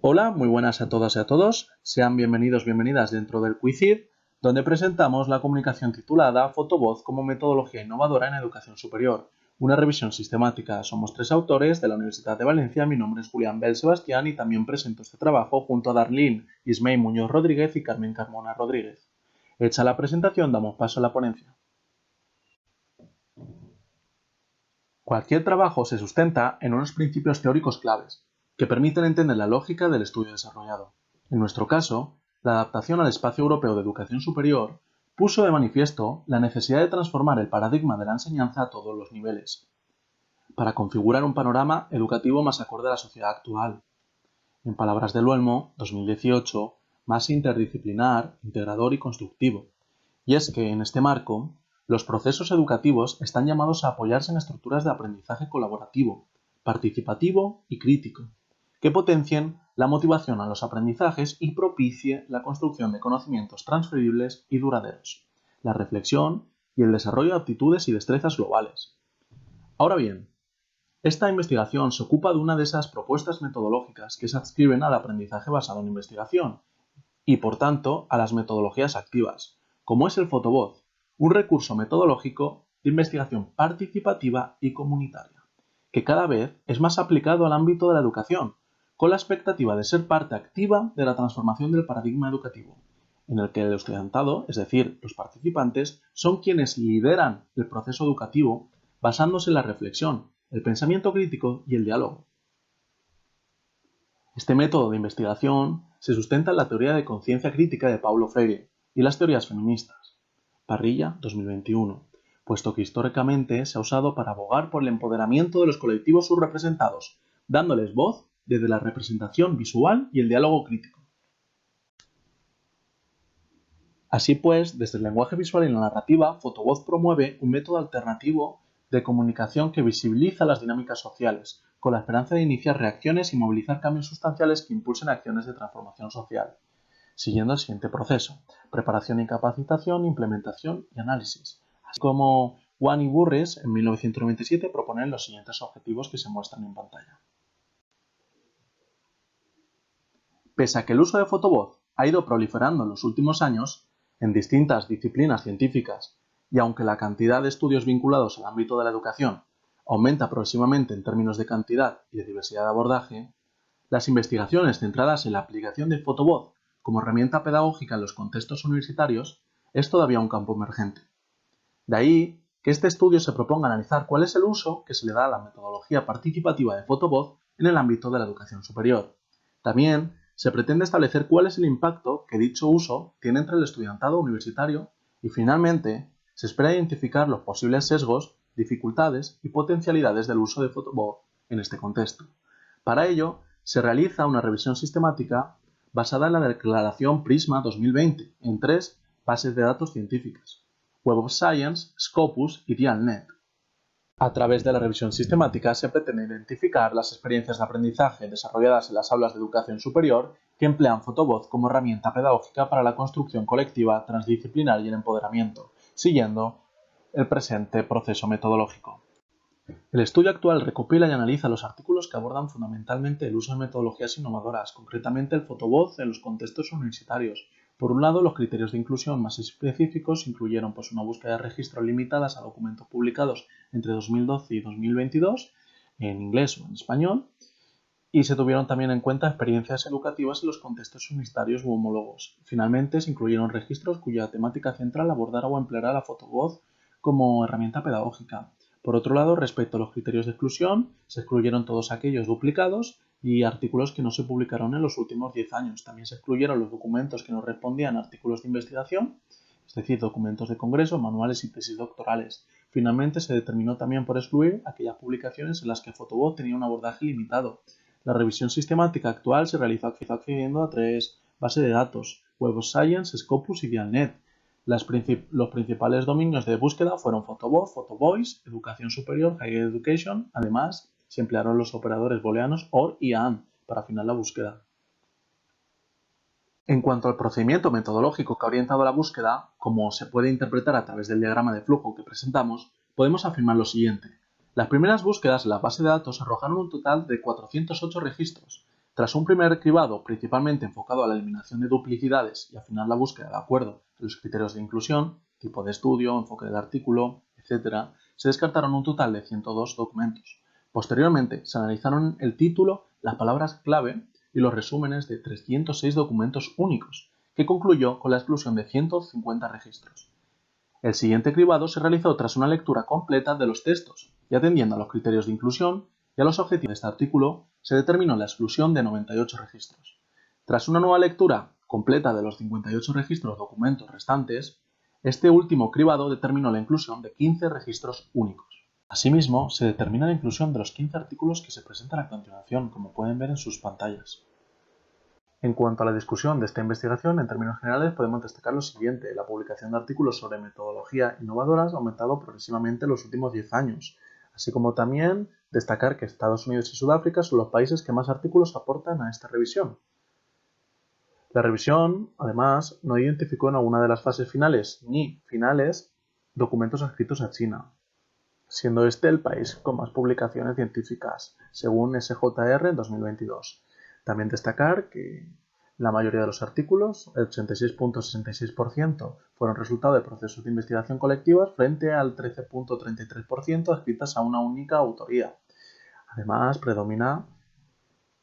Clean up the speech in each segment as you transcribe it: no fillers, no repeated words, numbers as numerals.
Hola, muy buenas a todas y a todos. Sean bienvenidas dentro del Quizid, donde presentamos la comunicación titulada Fotovoz como metodología innovadora en educación superior. Una revisión sistemática. Somos 3 autores de la Universidad de Valencia. Mi nombre es Julián Bel Sebastián y también presento este trabajo junto a Darlene Ismay Muñoz Rodríguez y Carmen Carmona Rodríguez. Hecha la presentación, damos paso a la ponencia. Cualquier trabajo se sustenta en unos principios teóricos claves, que permiten entender la lógica del estudio desarrollado. En nuestro caso, la adaptación al espacio europeo de educación superior puso de manifiesto la necesidad de transformar el paradigma de la enseñanza a todos los niveles, para configurar un panorama educativo más acorde a la sociedad actual. En palabras de Luelmo, 2018, más interdisciplinar, integrador y constructivo. Y es que, en este marco, los procesos educativos están llamados a apoyarse en estructuras de aprendizaje colaborativo, participativo y crítico, que potencien la motivación a los aprendizajes y propicie la construcción de conocimientos transferibles y duraderos, la reflexión y el desarrollo de aptitudes y destrezas globales. Ahora bien, esta investigación se ocupa de una de esas propuestas metodológicas que se adscriben al aprendizaje basado en investigación y, por tanto, a las metodologías activas, como es el Fotovoz, un recurso metodológico de investigación participativa y comunitaria, que cada vez es más aplicado al ámbito de la educación, con la expectativa de ser parte activa de la transformación del paradigma educativo, en el que el estudiantado, es decir, los participantes, son quienes lideran el proceso educativo basándose en la reflexión, el pensamiento crítico y el diálogo. Este método de investigación se sustenta en la teoría de conciencia crítica de Paulo Freire y las teorías feministas, Parrilla 2021, puesto que históricamente se ha usado para abogar por el empoderamiento de los colectivos subrepresentados, dándoles voz desde la representación visual y el diálogo crítico. Así pues, desde el lenguaje visual y la narrativa, Fotovoz promueve un método alternativo de comunicación que visibiliza las dinámicas sociales, con la esperanza de iniciar reacciones y movilizar cambios sustanciales que impulsen acciones de transformación social, siguiendo el siguiente proceso: preparación y capacitación, implementación y análisis. Así como Wan y Burris en 1997 proponen los siguientes objetivos que se muestran en pantalla. Pese a que el uso de Fotovoz ha ido proliferando en los últimos años en distintas disciplinas científicas, y aunque la cantidad de estudios vinculados al ámbito de la educación aumenta progresivamente en términos de cantidad y de diversidad de abordaje, las investigaciones centradas en la aplicación de Fotovoz como herramienta pedagógica en los contextos universitarios es todavía un campo emergente. De ahí que este estudio se proponga analizar cuál es el uso que se le da a la metodología participativa de Fotovoz en el ámbito de la educación superior. También se pretende establecer cuál es el impacto que dicho uso tiene entre el estudiantado universitario y, finalmente, se espera identificar los posibles sesgos, dificultades y potencialidades del uso de Fotovoz en este contexto. Para ello, se realiza una revisión sistemática basada en la declaración Prisma 2020 en 3 bases de datos científicas: Web of Science, Scopus y DialNet. A través de la revisión sistemática se pretende identificar las experiencias de aprendizaje desarrolladas en las aulas de educación superior que emplean Fotovoz como herramienta pedagógica para la construcción colectiva, transdisciplinar y el empoderamiento, siguiendo el presente proceso metodológico. El estudio actual recopila y analiza los artículos que abordan fundamentalmente el uso de metodologías innovadoras, concretamente el Fotovoz en los contextos universitarios. Por un lado, los criterios de inclusión más específicos incluyeron una búsqueda de registros limitadas a documentos publicados entre 2012 y 2022, en inglés o en español, y se tuvieron también en cuenta experiencias educativas en los contextos universitarios u homólogos. Finalmente, se incluyeron registros cuya temática central abordara o empleara la Fotovoz como herramienta pedagógica. Por otro lado, respecto a los criterios de exclusión, se excluyeron todos aquellos duplicados y artículos que no se publicaron en los últimos 10 años. También se excluyeron los documentos que no respondían a artículos de investigación, es decir, documentos de congreso, manuales y tesis doctorales. Finalmente, se determinó también por excluir aquellas publicaciones en las que Fotovoz tenía un abordaje limitado. La revisión sistemática actual se realizó accediendo a 3 bases de datos: Web of Science, Scopus y DialNet. Los principales dominios de búsqueda fueron Fotovoz, Fotovoice, Educación Superior, Higher Education. Además, se emplearon los operadores booleanos OR y AND para afinar la búsqueda. En cuanto al procedimiento metodológico que ha orientado la búsqueda, como se puede interpretar a través del diagrama de flujo que presentamos, podemos afirmar lo siguiente. Las primeras búsquedas en la base de datos arrojaron un total de 408 registros, Tras un primer cribado principalmente enfocado a la eliminación de duplicidades y afinar la búsqueda de acuerdo a los criterios de inclusión, tipo de estudio, enfoque del artículo, etc., se descartaron un total de 102 documentos. Posteriormente, se analizaron el título, las palabras clave y los resúmenes de 306 documentos únicos, que concluyó con la exclusión de 150 registros. El siguiente cribado se realizó tras una lectura completa de los textos y atendiendo a los criterios de inclusión y a los objetivos de este artículo, se determinó la exclusión de 98 registros. Tras una nueva lectura completa de los 58 registros documentos restantes, este último cribado determinó la inclusión de 15 registros únicos. Asimismo, se determina la inclusión de los 15 artículos que se presentan a continuación, como pueden ver en sus pantallas. En cuanto a la discusión de esta investigación, en términos generales podemos destacar lo siguiente. La publicación de artículos sobre metodología innovadoras ha aumentado progresivamente en los últimos 10 años, así como también destacar que Estados Unidos y Sudáfrica son los países que más artículos aportan a esta revisión. La revisión, además, no identificó en alguna de las fases finales ni finales documentos escritos a China, siendo este el país con más publicaciones científicas, según SJR en 2022. También destacar que la mayoría de los artículos, el 86.66%, fueron resultado de procesos de investigación colectivas frente al 13.33% adscritas a una única autoría. Además, predomina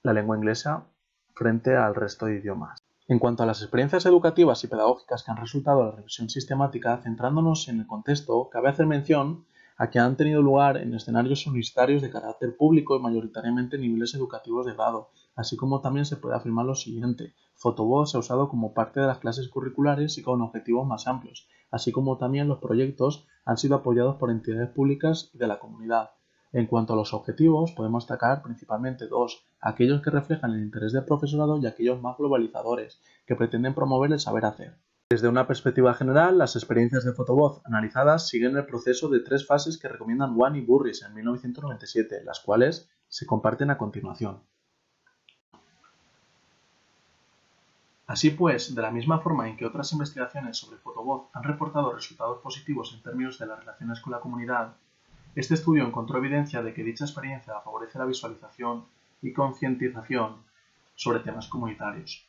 la lengua inglesa frente al resto de idiomas. En cuanto a las experiencias educativas y pedagógicas que han resultado de la revisión sistemática, centrándonos en el contexto, cabe hacer mención a que han tenido lugar en escenarios universitarios de carácter público y mayoritariamente niveles educativos de grado, así como también se puede afirmar lo siguiente: Photobox se ha usado como parte de las clases curriculares y con objetivos más amplios, así como también los proyectos han sido apoyados por entidades públicas y de la comunidad. En cuanto a los objetivos, podemos destacar principalmente dos: aquellos que reflejan el interés del profesorado y aquellos más globalizadores, que pretenden promover el saber hacer. Desde una perspectiva general, las experiencias de Photobox analizadas siguen el proceso de 3 fases que recomiendan Wan y Burris en 1997, las cuales se comparten a continuación. Así pues, de la misma forma en que otras investigaciones sobre Photobox han reportado resultados positivos en términos de las relaciones con la comunidad, este estudio encontró evidencia de que dicha experiencia favorece la visualización y concientización sobre temas comunitarios.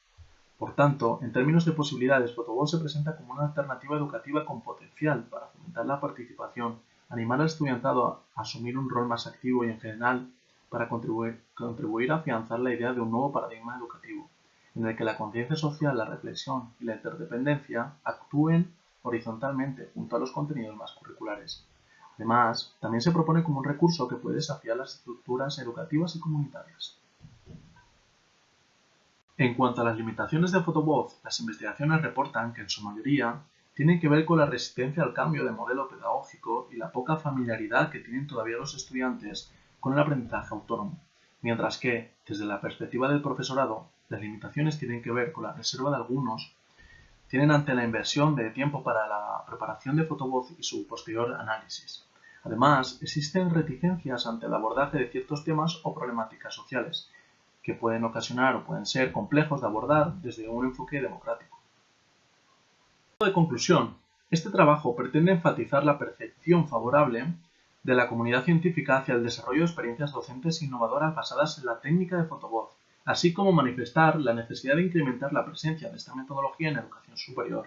Por tanto, en términos de posibilidades, Photobox se presenta como una alternativa educativa con potencial para fomentar la participación, animar al estudiantado a asumir un rol más activo y, en general, para contribuir a afianzar la idea de un nuevo paradigma educativo, en el que la conciencia social, la reflexión y la interdependencia actúen horizontalmente junto a los contenidos más curriculares. Además, también se propone como un recurso que puede desafiar las estructuras educativas y comunitarias. En cuanto a las limitaciones de Photobox, las investigaciones reportan que en su mayoría tienen que ver con la resistencia al cambio de modelo pedagógico y la poca familiaridad que tienen todavía los estudiantes con el aprendizaje autónomo, mientras que, desde la perspectiva del profesorado, las limitaciones tienen que ver con la reserva de algunos tienen ante la inversión de tiempo para la preparación de Photobox y su posterior análisis. Además, existen reticencias ante el abordaje de ciertos temas o problemáticas sociales, que pueden ocasionar o pueden ser complejos de abordar desde un enfoque democrático. De conclusión, este trabajo pretende enfatizar la percepción favorable de la comunidad científica hacia el desarrollo de experiencias docentes innovadoras basadas en la técnica de Photobox, así como manifestar la necesidad de incrementar la presencia de esta metodología en educación superior.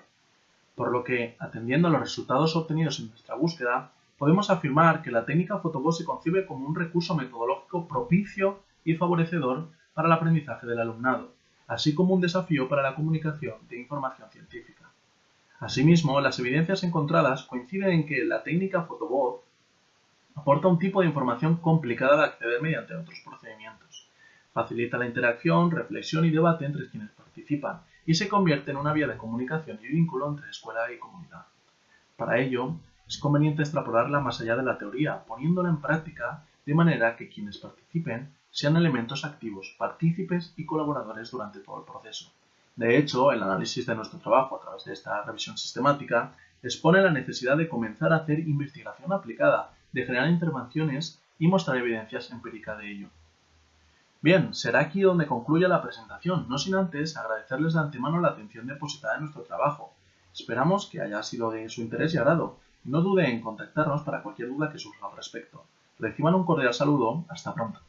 Por lo que, atendiendo a los resultados obtenidos en nuestra búsqueda, podemos afirmar que la técnica Photobox se concibe como un recurso metodológico propicio y favorecedor para el aprendizaje del alumnado, así como un desafío para la comunicación de información científica. Asimismo, las evidencias encontradas coinciden en que la técnica Photobox aporta un tipo de información complicada de acceder mediante otros procedimientos, facilita la interacción, reflexión y debate entre quienes participan y se convierte en una vía de comunicación y vínculo entre escuela y comunidad. Para ello, es conveniente extrapolarla más allá de la teoría, poniéndola en práctica de manera que quienes participen sean elementos activos, partícipes y colaboradores durante todo el proceso. De hecho, el análisis de nuestro trabajo a través de esta revisión sistemática expone la necesidad de comenzar a hacer investigación aplicada, de generar intervenciones y mostrar evidencias empíricas de ello. Bien, será aquí donde concluya la presentación, no sin antes agradecerles de antemano la atención depositada en nuestro trabajo. Esperamos que haya sido de su interés y agrado. No dude en contactarnos para cualquier duda que surja al respecto. Reciban un cordial saludo. Hasta pronto.